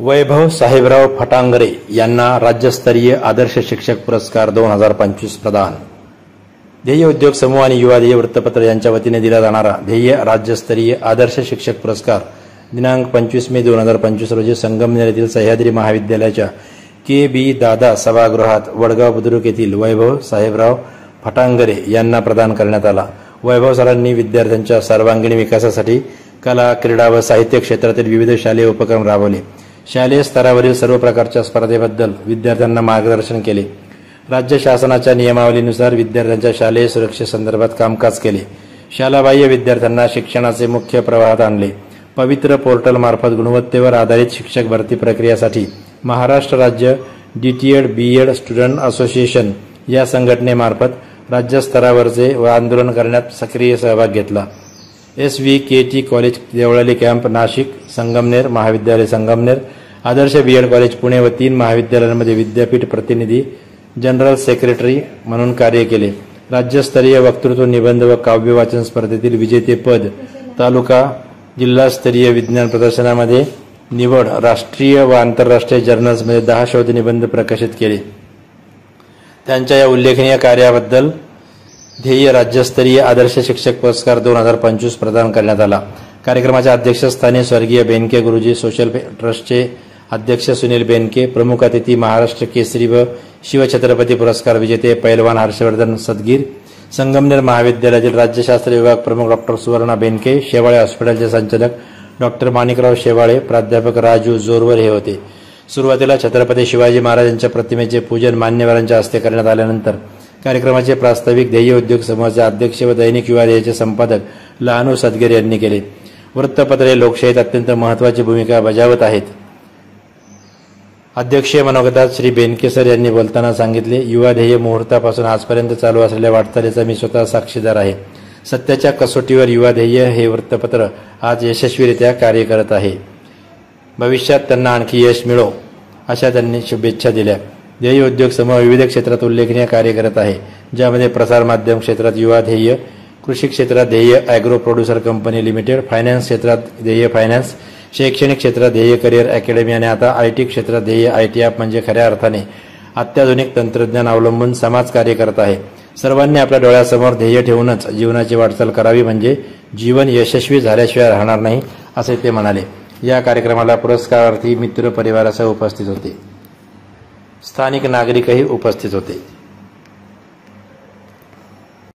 वैभव साहेबराव फटांगरे यांना राज्यस्तरीय आदर्श शिक्षक पुरस्कार 2025 प्रदान। ध्येय उद्योग समूह आणि युवा ध्येय वृत्तपत्र यांच्या वतीने दिला जाणारा ध्येय राज्यस्तरीय आदर्श शिक्षक पुरस्कार दिनांक 25 मे 2025 रोजी संगमनेर येथील सह्याद्री महाविद्यालयाच्या के.बी. दादा सभागृहात वडगाव बुद्रुक येथील वैभव साहेबराव फटांगरे यांना प्रदान करण्यात आला। वैभव सरांनी विद्यार्थ्यांच्या सर्वांगीण विकासासाठी कला, क्रीडा व साहित्य क्षेत्रातील विविध शालेय उपक्रम राबवले। शालेय स्तरावरील सर्व प्रकारच्या स्पर्धेबद्दल विद्यार्थ्यांना मार्गदर्शन केले। राज्य शासनाच्या नियमावलीनुसार विद्यार्थ्यांच्या शालेय सुरक्षेसंदर्भात कामकाज केले। शालाबाह्य विद्यार्थ्यांना शिक्षणाचे मुख्य प्रवाहात आणले। पवित्र पोर्टल मार्फत गुणवत्तेवर आधारित शिक्षक भरती प्रक्रियेसाठी महाराष्ट्र राज्य डीटीएड बीएड स्टुडंट असोसिएशन या संघटनेमार्फत राज्यस्तरावरचे व आंदोलन करण्यात सक्रिय सहभाग घेतला। SVKT college Deolali camp Nashik, Sangamner महाविद्यालय संगमनेर, आदर्श बीएड कॉलेज पुणे व 3 महाविद्यालयांमध्ये विद्यापीठ प्रतिनिधी, जनरल सेक्रेटरी म्हणून कार्य केले। राज्यस्तरीय वक्तृत्व, निबंध व काव्य वाचन स्पर्धेतील विजेतेपद, तालुका जिल्हास्तरीय विज्ञान प्रदर्शनामध्ये निवड, राष्ट्रीय व आंतरराष्ट्रीय जर्नल्समध्ये 10 शोध निबंध प्रकाशित केले। त्यांच्या या उल्लेखनीय कार्याबद्दल ध्येय राज्यस्तरीय आदर्श शिक्षक पुरस्कार 2025 प्रदान करण्यात आला। कार्यक्रमाच्या अध्यक्षस्थानी स्वर्गीय बेनके गुरुजी, सोशल ट्रस्टचे अध्यक्ष सुनील बेनके, प्रमुख अतिथी महाराष्ट्र केसरी व शिवछत्रपती पुरस्कार विजेते पैलवान हर्षवर्धन सदगीर, संगमनेर महाविद्यालयातील राज्यशास्त्र विभाग प्रमुख डॉ. सुवर्णा बेनके, शेवाळे हॉस्पिटलचे संचालक डॉ. माणिकराव शेवाळे, प्राध्यापक राजू जोरवर हे होते। सुरुवातीला छत्रपती शिवाजी महाराजांच्या प्रतिमेचे पूजन मान्यवरांच्या हस्ते करण्यात आल्यानंतर कार्यक्रमाचे प्रास्ताविक ध्येय उद्योग समूहाचे अध्यक्ष व दैनिक युवा ध्येयचे संपादक लहानू सदगीर यांनी केले। वृत्तपत्रे लोकशाहीत अत्यंत महत्त्वाची भूमिका बजावत आहेत। अध्यक्षीय मनोगतात श्री बेनके सर यांनी बोलताना सांगितले, युवा ध्येय मुहूर्तापासून आजपर्यंत चालू असलेल्या वाटचालीचा मी स्वतः साक्षीदार आहे। सत्याच्या कसोटीवर युवा ध्येय हे वृत्तपत्र आज यशस्वीरित्या कार्य करत आहे। भविष्यात त्यांना आणखी यश मिळो अशा त्यांनी शुभेच्छा दिल्या। ध्येय उद्योग समूह विविध क्षेत्रात उल्लेखनीय कार्य करत आहे, ज्यामध्ये प्रसार माध्यम क्षेत्रात युवा ध्येय, कृषी क्षेत्रात ध्येय agro producer company limited, finance क्षेत्रात ध्येय फायनान्स, शैक्षणिक क्षेत्रात ध्येय करिअर अकॅडमी आणि आता IT क्षेत्रात ध्येय IT ॲप म्हणजे खऱ्या अर्थाने अत्याधुनिक तंत्रज्ञान अवलंबून समाज कार्य करत आहे। सर्वांनी आपल्या डोळ्यासमोर ध्येय ठेवूनच जीवनाची वाटचाल करावी, म्हणजे जीवन यशस्वी झाल्याशिवाय राहणार नाही, असे ते म्हणाले। या कार्यक्रमाला पुरस्कारार्थी मित्र परिवारासह उपस्थित होते। स्थानिक नागरिकही उपस्थित होते।